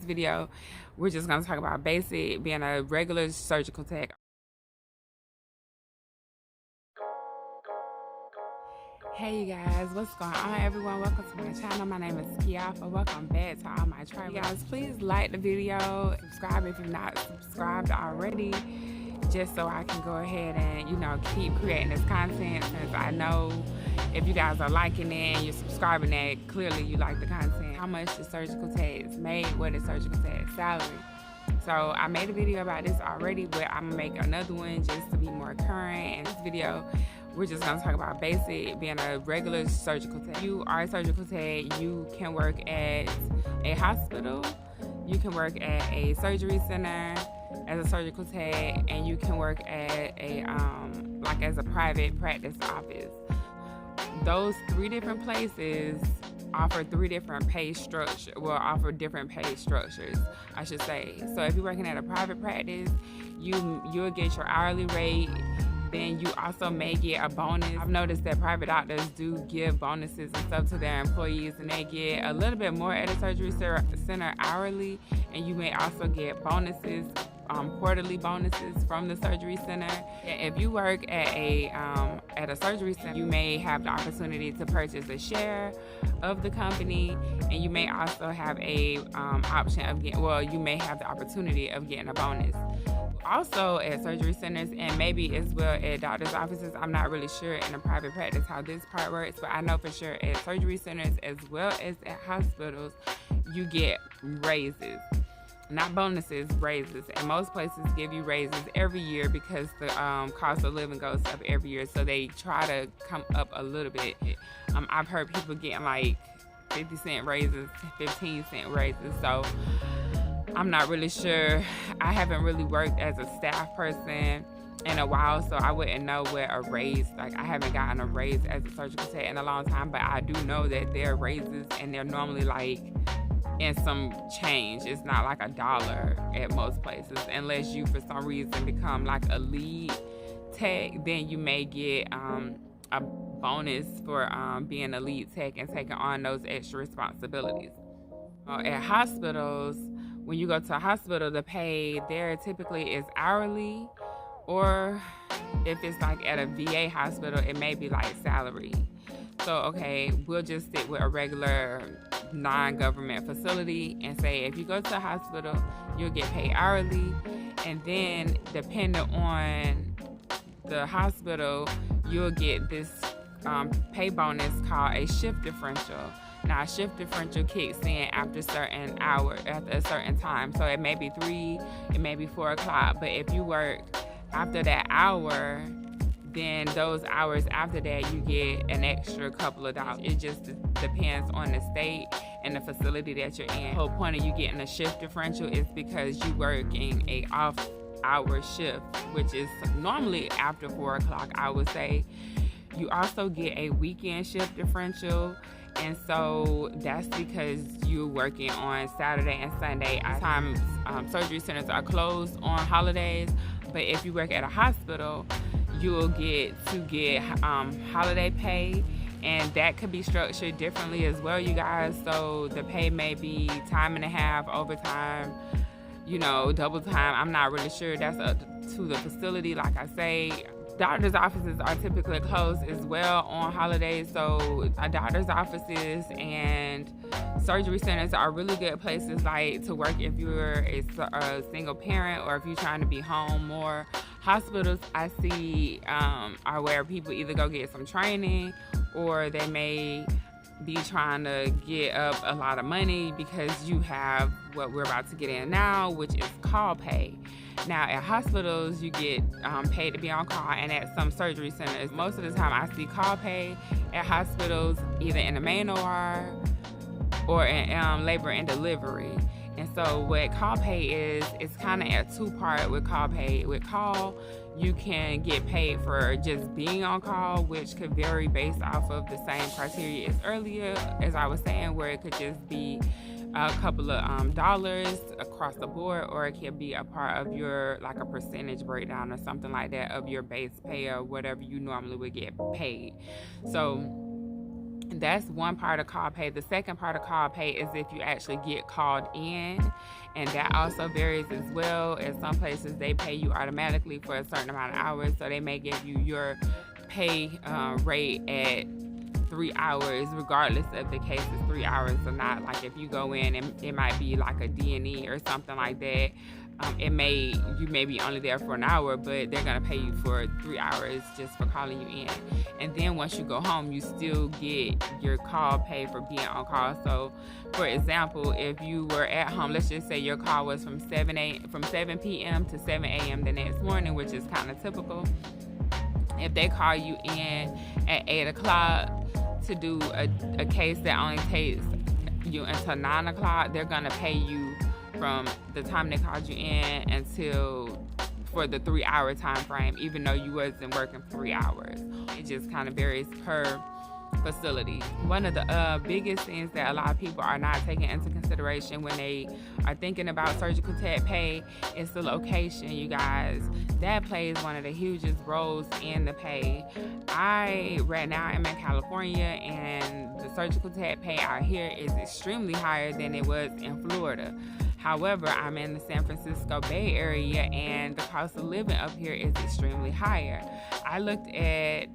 video, we're just gonna talk about basic being a regular surgical tech. Hey you guys, what's going on everyone? Welcome to my channel. My name is Kiafa. Welcome back to all my tribe. You guys, please like the video, subscribe if you're not subscribed already, just so I can go ahead and, keep creating this content, since I know if you guys are liking it and you're subscribing, that clearly you like the content. How much the surgical techs made, what is surgical tech salary? So I made a video about this already, but I'm gonna make another one just to be more current. In this video, we're just gonna talk about basic being a regular surgical tech. You are a surgical tech, you can work at a hospital, you can work at a surgery center as a surgical tech, and you can work at a as a private practice office. Those three different places offer different pay structures, I should say. So if you're working at a private practice, you'll get your hourly rate. Then you also may get a bonus. I've noticed that private doctors do give bonuses and stuff to their employees, and they get a little bit more at a surgery center hourly, and you may also get bonuses, quarterly bonuses from the surgery center. If you work at a surgery center, you may have the opportunity to purchase a share of the company, and you may also have a option of you may have the opportunity of getting a bonus. Also at surgery centers, and maybe as well at doctor's offices, I'm not really sure in a private practice how this part works, but I know for sure at surgery centers as well as at hospitals, you get raises. Not bonuses, raises. And most places give you raises every year because the cost of living goes up every year, so they try to come up a little bit. I've heard people getting like 50-cent raises, 15-cent raises, so I'm not really sure. I haven't really worked as a staff person in a while, so I wouldn't know what a raise, I haven't gotten a raise as a surgical tech in a long time, but I do know that there are raises, and they're normally in some change. It's not like $1 at most places, unless you for some reason become like a lead tech. Then you may get a bonus for being a lead tech and taking on those extra responsibilities. At hospitals, when you go to a hospital, the pay there typically is hourly, or if it's like at a VA hospital, it may be like salary. So, okay, we'll just stick with a regular non-government facility and say if you go to a hospital, you'll get paid hourly, and then depending on the hospital, you'll get this pay bonus called a shift differential. Now, a shift differential kicks in after a certain time. So it may be 3, it may be 4 o'clock, but if you work after that hour, then those hours after that, you get an extra couple of dollars. It just depends on the state and the facility that you're in. The whole point of you getting a shift differential is because you working a off-hour shift, which is normally after 4 o'clock, I would say. You also get a weekend shift differential, and so that's because you're working on Saturday and Sunday. At times, surgery centers are closed on holidays, but if you work at a hospital, you'll get holiday pay, and that could be structured differently as well, you guys. So the pay may be time and a half, overtime, double time. I'm not really sure. That's up to the facility. Like I say, doctor's offices are typically closed as well on holidays, so doctor's offices and surgery centers are really good places to work if you're a single parent or if you're trying to be home more. Hospitals, I see, are where people either go get some training, or they may be trying to get up a lot of money because you have what we're about to get in now, which is call pay. Now, at hospitals, you get paid to be on call, and at some surgery centers, most of the time I see call pay at hospitals, either in the main OR or in labor and delivery. And so what call pay is, it's kind of a two-part with call pay. With call, you can get paid for just being on call, which could vary based off of the same criteria as earlier, as I was saying, where it could just be a couple of dollars across the board, or it could be a part of your, like a percentage breakdown or something like that of your base pay or whatever you normally would get paid. So That's one part of call pay. The second part of call pay is if you actually get called in, and that also varies as well. In some places, they pay you automatically for a certain amount of hours, so they may give you your pay rate at 3 hours, regardless of the case is 3 hours or not. Like if you go in and it might be like a D&E or something like that. You may be only there for an hour, but they're gonna pay you for 3 hours just for calling you in. And then once you go home, you still get your call pay for being on call. So, for example, if you were at home, let's just say your call was from 7 p.m. to 7 a.m. the next morning, which is kind of typical. If they call you in at 8 o'clock to do a case that only takes you until 9 o'clock, they're gonna pay you from the time they called you in until for the 3 hour time frame, even though you wasn't working 3 hours. It just kind of varies per facility. One of the biggest things that a lot of people are not taking into consideration when they are thinking about surgical tech pay is the location, you guys. That plays one of the hugest roles in the pay. Right now I'm in California, and the surgical tech pay out here is extremely higher than it was in Florida. However, I'm in the San Francisco Bay Area, and the cost of living up here is extremely higher. I looked at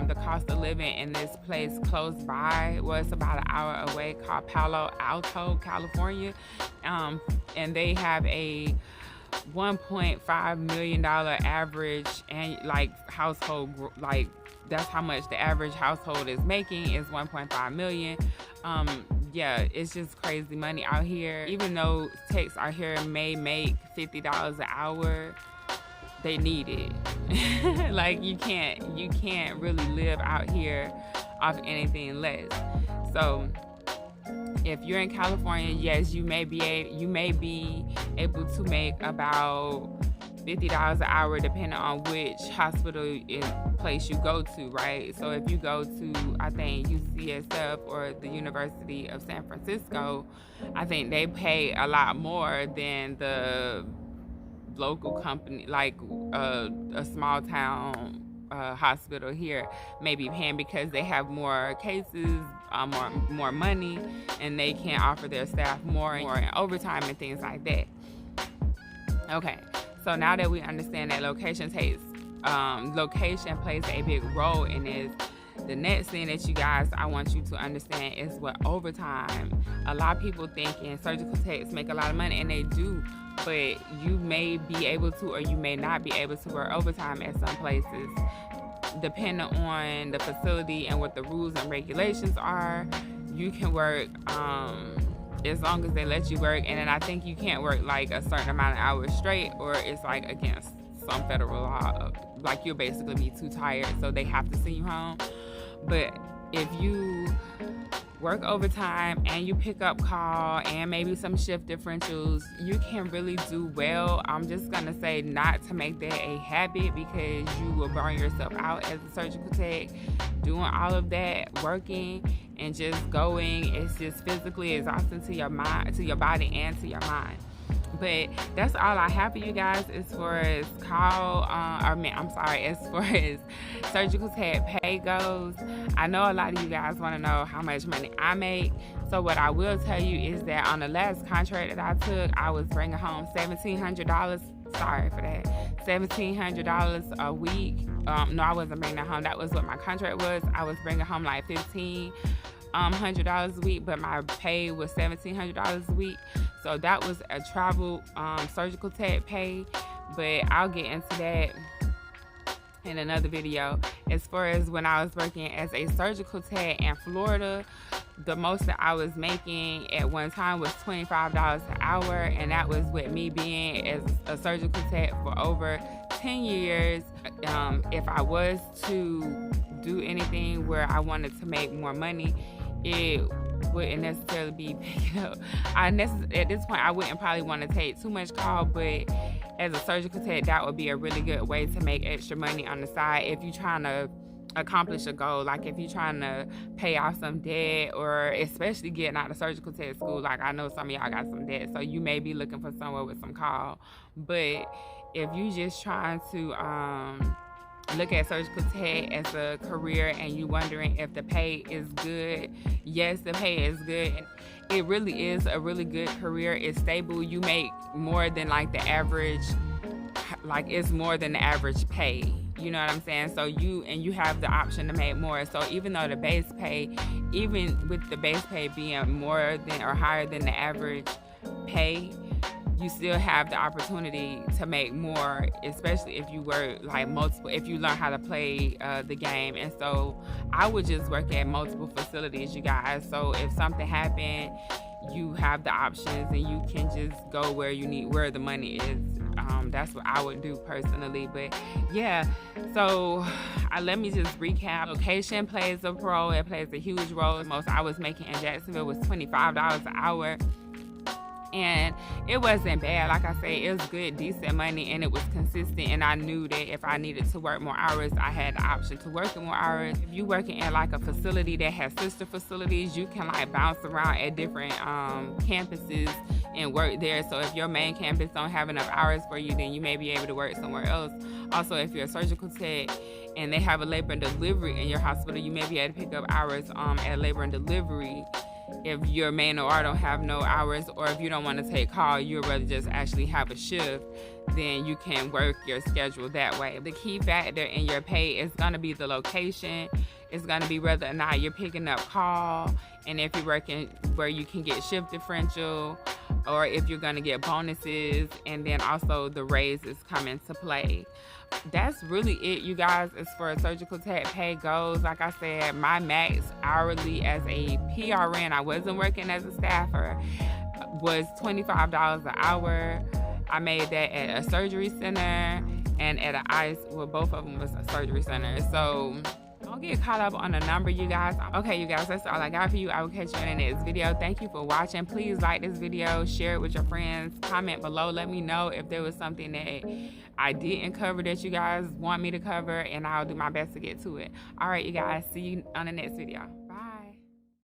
the cost of living in this place close by. Well, it's about an hour away, called Palo Alto, California. And they have a $1.5 million average and household, that's how much the average household is making, is 1.5 million. Yeah, it's just crazy money out here. Even though techs out here may make $50 an hour, they need it. Like you can't really live out here off anything less. So if you're in California, yes, you may be able to make about $50 an hour depending on which hospital place you go to, right? So if you go to, I think, UCSF or the University of San Francisco, I think they pay a lot more than the local company, like a small town hospital here may be paying, because they have more cases, more money, and they can offer their staff more and overtime and things like that. Okay. So now that we understand that location plays a big role in this, the next thing that you guys, I want you to understand is what overtime. A lot of people thinking surgical techs make a lot of money, and they do, but you may be able to or you may not be able to work overtime at some places. Depending on the facility and what the rules and regulations are, you can work as long as they let you work, and then I think you can't work like a certain amount of hours straight, or it's like against some federal law, like you'll basically be too tired, so they have to send you home. But if you work overtime and you pick up call and maybe some shift differentials, you can really do well. I'm just gonna say not to make that a habit, because you will burn yourself out as a surgical tech doing all of that, working and just going. It's just physically exhausting to your mind, to your body, and to your mind. But that's all I have for you guys as far as as far as surgical tech pay goes. I know a lot of you guys want to know how much money I make. So what I will tell you is that on the last contract that I took, I was bringing home $1,700. Sorry for that. $1,700 a week. No, I wasn't bringing that home. That was what my contract was. I was bringing home like $1,500 a week, but my pay was $1,700 a week. So that was a travel surgical tech pay, but I'll get into that in another video. As far as when I was working as a surgical tech in Florida, the most that I was making at one time was $25 an hour, and that was with me being as a surgical tech for over 10 years. If I was to do anything where I wanted to make more money, it wouldn't necessarily be picking up. At this point, I wouldn't probably want to take too much call, but as a surgical tech, that would be a really good way to make extra money on the side if you're trying to accomplish a goal. Like if you're trying to pay off some debt, or especially getting out of surgical tech school. Like I know some of y'all got some debt, so you may be looking for somewhere with some call. But if you just trying to look at surgical tech as a career and you wondering if the pay is good, yes, the pay is good. It really is a really good career. It's stable. You make more than like the average, like it's more than the average pay. You know what I'm saying? So you have the option to make more. So even though the base pay, even with the base pay being more than or higher than the average pay, you still have the opportunity to make more, especially if you work like multiple, if you learn how to play the game. And so I would just work at multiple facilities, you guys. So if something happened, you have the options and you can just go where you need, where the money is. That's what I would do personally. But yeah, so let me just recap. Location plays a role. It plays a huge role. The most I was making in Jacksonville was $25 an hour. And it wasn't bad. Like I said, it was good, decent money, and it was consistent. And I knew that if I needed to work more hours, I had the option to work more hours. If you working at like a facility that has sister facilities, you can like bounce around at different campuses and work there. So if your main campus don't have enough hours for you, then you may be able to work somewhere else. Also, if you're a surgical tech and they have a labor and delivery in your hospital, you may be able to pick up hours at labor and delivery. If your main OR don't have no hours, or if you don't want to take call, you'd rather just actually have a shift, then you can work your schedule that way. The key factor in your pay is going to be the location. It's going to be whether or not you're picking up call, and if you're working where you can get shift differential, or if you're going to get bonuses, and then also the raises come into play. That's really it, you guys, as far as surgical tech pay goes. Like I said, my max hourly as a PRN, I wasn't working as a staffer, was $25 an hour. I made that at a surgery center and at an ICE, well, both of them was a surgery center. So don't get caught up on the number, you guys. Okay, you guys, that's all I got for you. I will catch you in the next video. Thank you for watching. Please like this video, share it with your friends, comment below. Let me know if there was something that I didn't cover that you guys want me to cover, and I'll do my best to get to it. All right, you guys, see you on the next video. Bye.